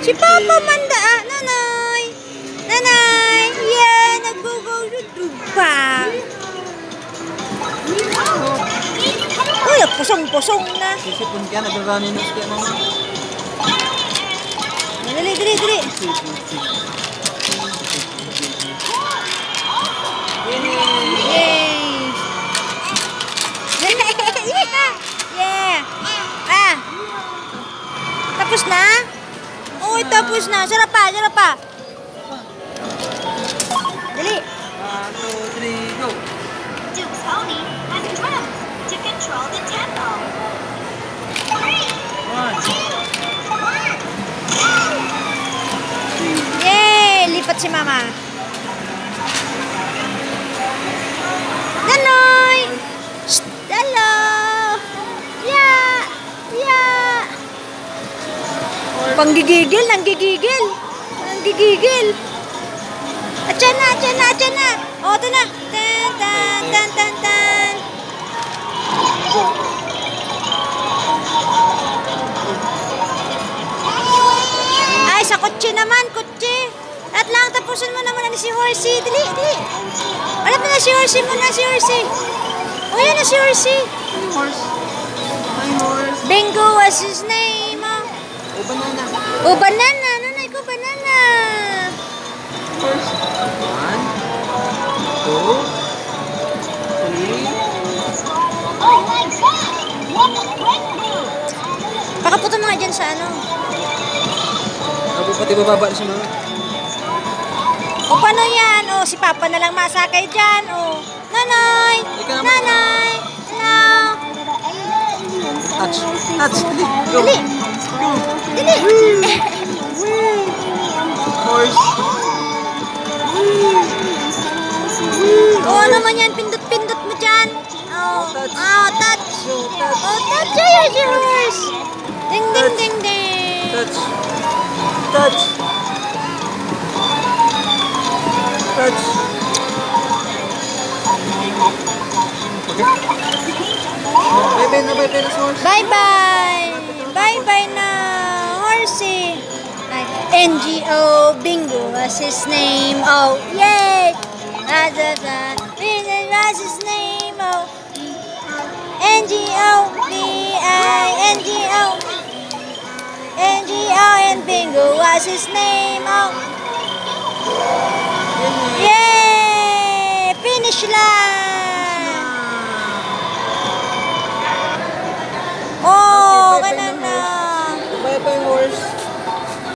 Si Papa Manda, nanay. Nanay, yeah, nag-go-go-do pa. Uy, pusong-pusong na. Sisipon ka, nag-running nose ka na. Dali, dali, dali. Yay! Yeah! Ah! Tapos na? Uy, tapos na. Sarap pa, sarap pa. Dali. 1, 2, 3, go! Duke Tony has drums to control the tempo. 3, 2, 1. Yay! Lipat si Mama. Nanoy! Shh! Hello! Yeah! Yeah! Panggigigil, nanggigigil. Nanggigigil. Atyan na, atyan na, atyan na. O, ito na. Tan, tan, tan, tan, tan. Ay, sa kutsi naman, kutsi. At lang, tapusin mo naman na si Horsey. Dili, dili. Wala pa na si Horsey muna, si Horsey. O, yan na si Horsey. Horse. My horse. Bingo was his name. O, banana. O, banana. Nanay ko, banana. Horse. 1, 2, 3. Oh my God! What a quick move! Pakaputo mga dyan sa ano. Ako pati bababa si Mama. O, paano yan? O, si Papa na lang masakay dyan. O, nanay. Ikaw naman. Nanay. Hello. Touch. Touch. Go. Dali. Dali. Horse. O, ano man yan? Pindot-pindot mo dyan. O, Touch. touch. Go, touch. O, touch. Ayan si horse. Ding, ding, ding, ding. Touch. Touch. Touch. Bye-bye na, bye-bye na sa horse. Bye-bye. Bye-bye na, horsey. NGO Bingo was his name. Oh, yay. Bingo was his name. Oh, NGO, B-I-N-G-O. NGO and Bingo was his name. Oh, yay. Finish line.